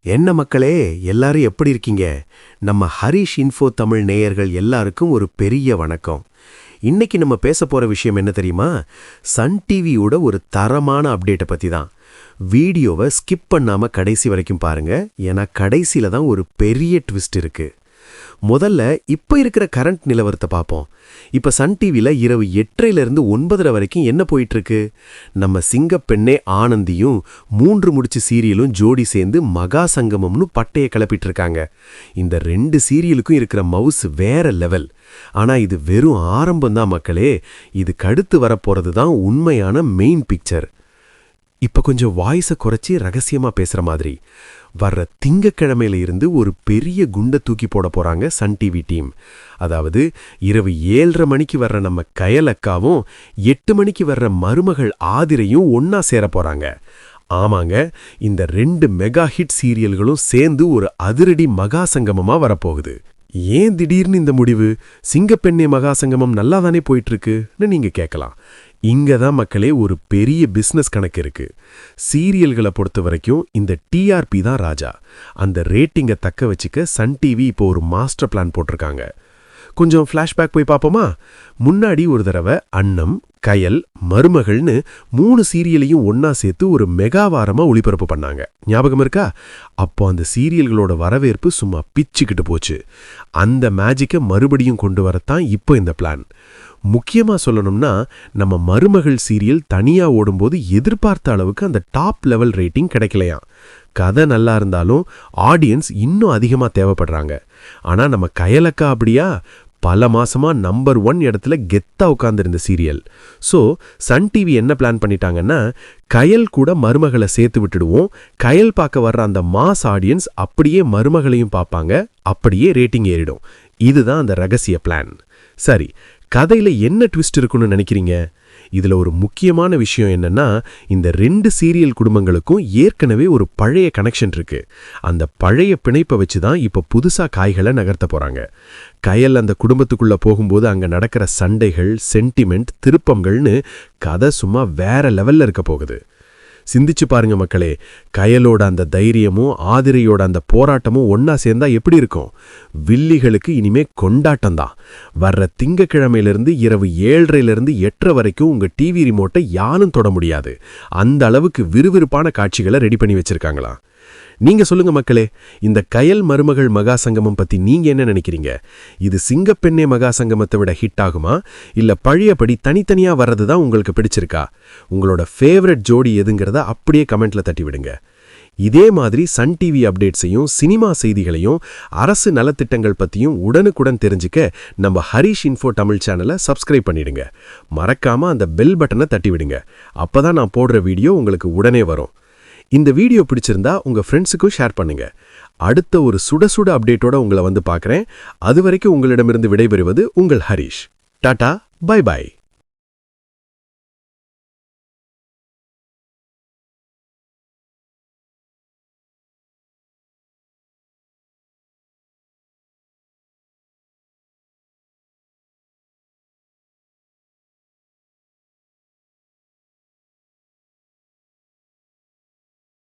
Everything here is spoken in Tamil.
என்ன மக்களே, எல்லாரும் எப்படி இருக்கீங்க? நம்ம ஹரிஷ் இன்ஃபோ தமிழ் நேயர்கள் எல்லாருக்கும் ஒரு பெரிய வணக்கம். இன்னைக்கு நம்ம பேச போற விஷயம் என்ன தெரியுமா? சன் டிவியோட ஒரு தரமான அப்டேட்டை பத்தி தான். வீடியோவை ஸ்கிப் பண்ணாம கடைசி வரைக்கும் பாருங்க, ஏன்னா கடைசியில தான் ஒரு பெரிய ட்விஸ்ட் இருக்கு. முதல்ல இப்ப இருக்கிற கரண்ட் நிலவரத்தை பார்ப்போம். இப்ப சன் டிவில இரவு 8:30 9:30 வரைக்கும் என்ன போயிட்டு இருக்கு? நம்ம சிங்கப்பெண்ணே ஆனந்தியும் 3 முடிச்சு சீரியலும் ஜோடி சேர்ந்து மகா சங்கமம்னு பட்டைய கிளப்பிட்டு இருக்காங்க. இந்த 2 சீரியலுக்கும் இருக்கிற மவுஸ் வேற லெவல். ஆனா இது வெறும் ஆரம்பம் தான் மக்களே. இதுக்கு அடுத்து வரப்போறது தான் உண்மையான மெயின் பிக்சர். இப்ப கொஞ்சம் வாய்ஸை குறைச்சி ரகசியமா பேசுற மாதிரி. வர்ற திங்கக்கிழமையில இருந்து ஒரு பெரிய குண்டை தூக்கி போட போறாங்க சன் டிவி டீம். அதாவது இரவு 7:30 மணிக்கு வர்ற நம்ம கயலக்காவும் 8 மணிக்கு வர்ற மருமகள் ஆதிரையும் ஒன்னா சேர போறாங்க. ஆமாங்க, இந்த 2 மெகா ஹிட் சீரியல்களும் சேர்ந்து ஒரு அதிரடி மகா சங்கமமா வரப்போகுது. ஏன் திடீர்னு இந்த முடிவு? சிங்கப்பெண்ணே மகா சங்கமம் நல்லா தானே போயிட்டு இருக்குன்னு நீங்க கேட்கலாம். இங்க தான் மக்களே ஒரு பெரிய பிசினஸ் கணக்கு இருக்கு. சீரியல்களை பொறுத்த வரைக்கும் இந்த டிஆர்பி தான் ராஜா. அந்த ரேட்டிங்கை தக்க வச்சுக்க சன் டிவி இப்போ ஒரு மாஸ்டர் பிளான் போட்டிருக்காங்க. கொஞ்சம் ஃப்ளாஷ்பேக் போய் பார்ப்போமா? முன்னாடி ஒரு தடவை அன்னம், கயல், மருமகள்னு 3 சீரியலையும் ஒன்னா சேர்த்து ஒரு மெகாவாரமா ஒளிபரப்பு பண்ணாங்க. ஞாபகம் இருக்கா? அப்போ அந்த சீரியல்களோட வரவேற்பு சும்மா பிச்சுக்கிட்டு போச்சு. அந்த மேஜிக்கை மறுபடியும் கொண்டு வரத்தான் இப்போ இந்த பிளான். முக்கியமா சொல்லணும்னா, நம்ம மருமகள் சீரியல் தனியா ஓடும்போது எதிர்பார்த்த அளவுக்கு அந்த டாப் லெவல் ரேட்டிங் கிடைக்கலையாம். கதை நல்லா இருந்தாலும் ஆடியன்ஸ் இன்னும் அதிகமா தேவைப்படுறாங்க. ஆனா நம்ம கயலக்கா அப்படியா? பல மாசமா நம்பர் 1 இடத்துல கெத்தா உட்கார்ந்திருந்த சீரியல். ஸோ சன் டிவி என்ன பிளான் பண்ணிட்டாங்கன்னா, கயல் கூட மருமகளை சேர்த்து விட்டுடுவோம். கயல் பார்க்க வர்ற அந்த மாஸ் ஆடியன்ஸ் அப்படியே மருமகளையும் பார்ப்பாங்க, அப்படியே ரேட்டிங் ஏறிடும். இதுதான் அந்த ரகசிய பிளான். சரி, கதையில என்ன ட்விஸ்ட் இருக்குன்னு நினைக்கிறீங்க? இதுல ஒரு முக்கியமான விஷயம் என்னன்னா, இந்த 2 சீரியல் குடும்பங்களுக்கும் ஏற்கனவே ஒரு பழைய கனெக்ஷன் இருக்கு. அந்த பழைய பிணைப்பை வச்சுதான் இப்ப புதுசா காய்களை நகர்த்த போறாங்க. கயல் அந்த குடும்பத்துக்குள்ள போகும்போது அங்க நடக்கிற சண்டைகள், சென்டிமெண்ட், திருப்பங்கள்னு கதை சும்மா வேற லெவல்ல இருக்க போகுது. சிந்திச்சு பாருங்க மக்களே, கயலோட அந்த தைரியமும் ஆதிரையோட அந்த போராட்டமும் ஒன்னா சேர்ந்தா எப்படி இருக்கும்? வில்லிகளுக்கு இனிமே கொண்டாட்டம் தான். வர்ற திங்கக்கிழமையிலிருந்து இரவு 7:30 8:30 வரைக்கும் உங்க டிவி ரிமோட்டை யாரும் தொட முடியாது. அந்த அளவுக்கு விறுவிறுப்பான காட்சிகளை ரெடி பண்ணி வச்சிருக்காங்களா? நீங்க சொல்லுங்க மக்களே, இந்த கயல் மருமகள் மகா சங்கமம் பத்தி நீங்க என்ன நினைக்கிறீங்க? இது சிங்கப்பெண்ணே மகா சங்கமத்தை விட ஹிட் ஆகுமா, இல்ல பழையபடி தனித்தனியா வர்றதுதான் உங்களுக்கு பிடிச்சிருக்கா? உங்களோட ஃபேவரட் ஜோடி எதுங்கிறத அப்படியே கமெண்ட்ல தட்டி விடுங்க. இதே மாதிரி சன் டிவி அப்டேட்ஸையும் சினிமா செய்திகளையும் அரசு நலத்திட்டங்கள் பத்தியும் உடனுக்குடன் தெரிஞ்சுக்க நம்ம ஹரிஷ் இன்ஃபோ தமிழ் சேனலை சப்ஸ்கிரைப் பண்ணிடுங்க. மறக்காம அந்த பெல் பட்டனை தட்டி விடுங்க. அப்பதான் நான் போடுற வீடியோ உங்களுக்கு உடனே வரும். இந்த வீடியோ பிடிச்சிருந்தா உங்க ஃப்ரெண்ட்ஸுக்கும் ஷேர் பண்ணுங்க. அடுத்த ஒரு சுட சுட அப்டேட்டோட உங்களை வந்து பார்க்குறேன். அது வரைக்கும் உங்களிடமிருந்து விடைபெறுவது உங்கள் ஹரிஷ். Tata, bye bye.